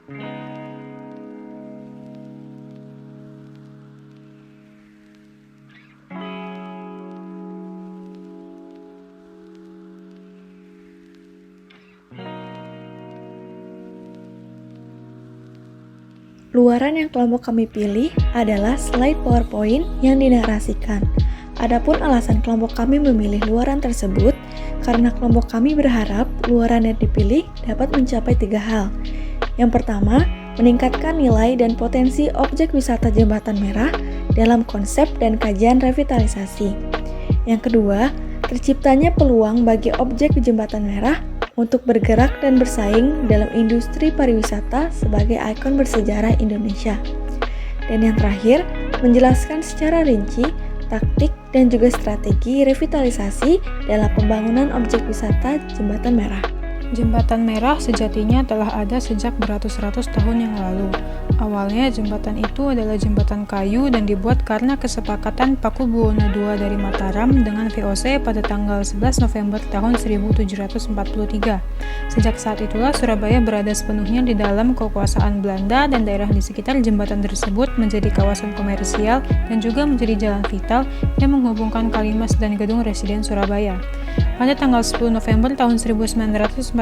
Luaran yang kelompok kami pilih adalah slide PowerPoint yang dinarasikan. Adapun alasan kelompok kami memilih luaran tersebut karena kelompok kami berharap luaran yang dipilih dapat mencapai 3 hal. Yang pertama, meningkatkan nilai dan potensi objek wisata Jembatan Merah dalam konsep dan kajian revitalisasi. Yang kedua, terciptanya peluang bagi objek Jembatan Merah untuk bergerak dan bersaing dalam industri pariwisata sebagai ikon bersejarah Indonesia. Dan yang terakhir, menjelaskan secara rinci taktik dan juga strategi revitalisasi dalam pembangunan objek wisata Jembatan Merah. Jembatan Merah sejatinya telah ada sejak beratus-ratus tahun yang lalu. Awalnya jembatan itu adalah jembatan kayu dan dibuat karena kesepakatan Pakubuwono II dari Mataram dengan VOC pada tanggal 11 November tahun 1743. Sejak saat itulah Surabaya berada sepenuhnya di dalam kekuasaan Belanda dan daerah di sekitar jembatan tersebut menjadi kawasan komersial dan juga menjadi jalan vital yang menghubungkan Kalimas dan Gedung Residen Surabaya. Pada tanggal 10 November tahun 1945,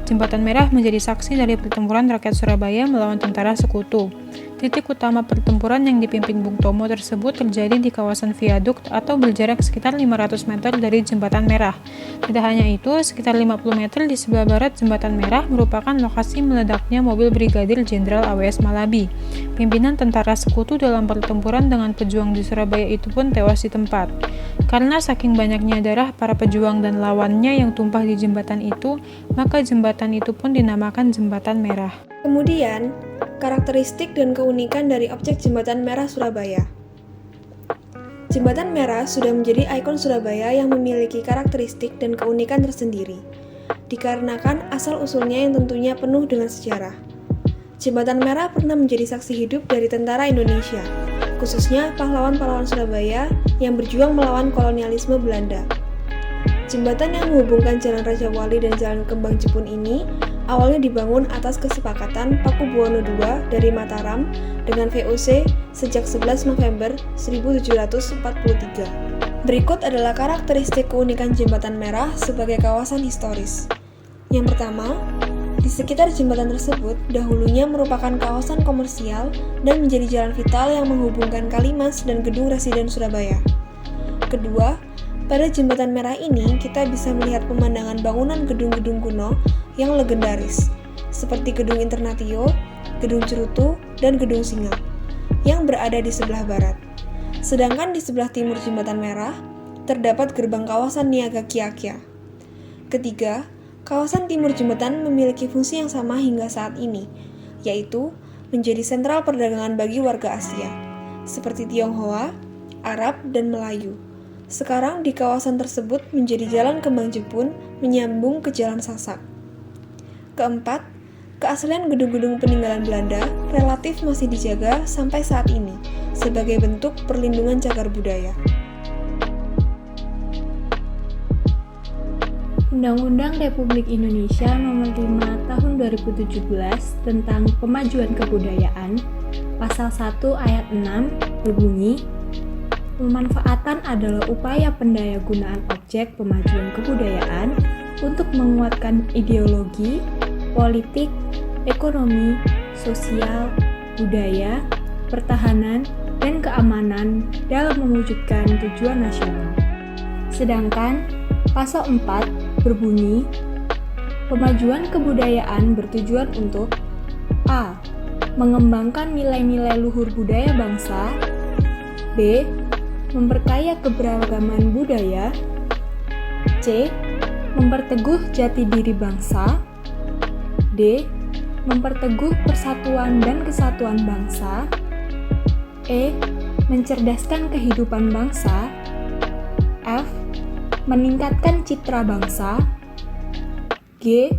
Jembatan Merah menjadi saksi dari pertempuran rakyat Surabaya melawan tentara sekutu. Titik utama pertempuran yang dipimpin Bung Tomo tersebut terjadi di kawasan viaduk atau berjarak sekitar 500 meter dari Jembatan Merah. Tidak hanya itu, sekitar 50 meter di sebelah barat Jembatan Merah merupakan lokasi meledaknya mobil Brigadir Jenderal AWS Malabi. Pimpinan tentara sekutu dalam pertempuran dengan pejuang di Surabaya itu pun tewas di tempat. Karena saking banyaknya darah para pejuang dan lawannya yang tumpah di jembatan itu, maka jembatan itu pun dinamakan Jembatan Merah. Kemudian, karakteristik dan keunikan dari objek Jembatan Merah Surabaya. Jembatan Merah sudah menjadi ikon Surabaya yang memiliki karakteristik dan keunikan tersendiri, dikarenakan asal-usulnya yang tentunya penuh dengan sejarah. Jembatan Merah pernah menjadi saksi hidup dari tentara Indonesia, khususnya pahlawan-pahlawan Surabaya yang berjuang melawan kolonialisme Belanda. Jembatan yang menghubungkan Jalan Raja Wali dan Jalan Kembang Jepun ini awalnya dibangun atas kesepakatan Pakubuwono II dari Mataram dengan VOC sejak 11 November 1743. Berikut adalah karakteristik keunikan Jembatan Merah sebagai kawasan historis. Yang pertama, di sekitar jembatan tersebut dahulunya merupakan kawasan komersial dan menjadi jalan vital yang menghubungkan Kalimas dan Gedung Residen Surabaya. Kedua, pada Jembatan Merah ini kita bisa melihat pemandangan bangunan gedung-gedung kuno yang legendaris, seperti Gedung Internatio, Gedung Cerutu, dan Gedung Singa, yang berada di sebelah barat. Sedangkan di sebelah timur Jembatan Merah, terdapat gerbang kawasan Niaga Kiakya. Ketiga, kawasan timur jembatan memiliki fungsi yang sama hingga saat ini, yaitu menjadi sentral perdagangan bagi warga Asia, seperti Tionghoa, Arab, dan Melayu. Sekarang di kawasan tersebut menjadi Jalan Kembang Jepun menyambung ke Jalan Sasak. Keempat, keaslian gedung-gedung peninggalan Belanda relatif masih dijaga sampai saat ini sebagai bentuk perlindungan cagar budaya. Undang-Undang Republik Indonesia Nomor 5 Tahun 2017 tentang Pemajuan Kebudayaan, Pasal 1 Ayat 6 berbunyi, pemanfaatan adalah upaya pendayagunaan objek pemajuan kebudayaan untuk menguatkan ideologi, politik, ekonomi, sosial, budaya, pertahanan, dan keamanan dalam mewujudkan tujuan nasional. Sedangkan Pasal 4 berbunyi, pemajuan kebudayaan bertujuan untuk A. Mengembangkan nilai-nilai luhur budaya bangsa, B. Memperkaya keberagaman budaya, C. Memperteguh jati diri bangsa, D. Memperteguh persatuan dan kesatuan bangsa, E. Mencerdaskan kehidupan bangsa, F. Meningkatkan citra bangsa, G.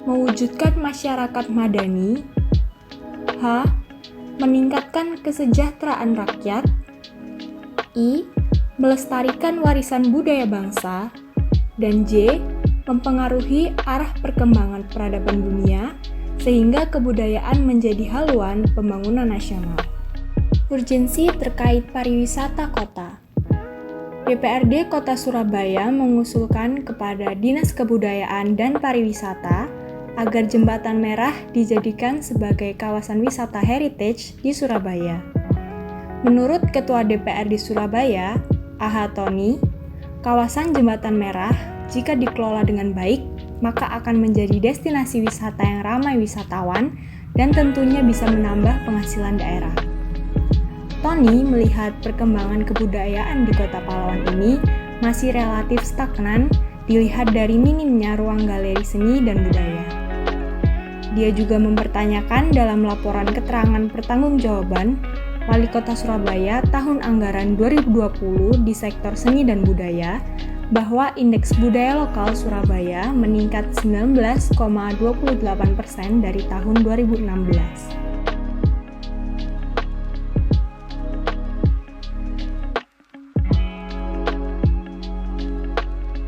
Mewujudkan masyarakat madani, H. Meningkatkan kesejahteraan rakyat, I. Melestarikan warisan budaya bangsa, dan J. Mempengaruhi arah perkembangan peradaban dunia sehingga kebudayaan menjadi haluan pembangunan nasional. Urgensi terkait pariwisata kota. DPRD Kota Surabaya mengusulkan kepada Dinas Kebudayaan dan Pariwisata agar Jembatan Merah dijadikan sebagai kawasan wisata heritage di Surabaya. Menurut Ketua DPRD Surabaya, A.H. Tony, kawasan Jembatan Merah jika dikelola dengan baik, maka akan menjadi destinasi wisata yang ramai wisatawan dan tentunya bisa menambah penghasilan daerah. Tony melihat perkembangan kebudayaan di Kota Pahlawan ini masih relatif stagnan dilihat dari minimnya ruang galeri seni dan budaya. Dia juga mempertanyakan dalam laporan keterangan pertanggungjawaban Wali Kota Surabaya tahun anggaran 2020 di sektor seni dan budaya bahwa indeks budaya lokal Surabaya meningkat 19,28% dari tahun 2016.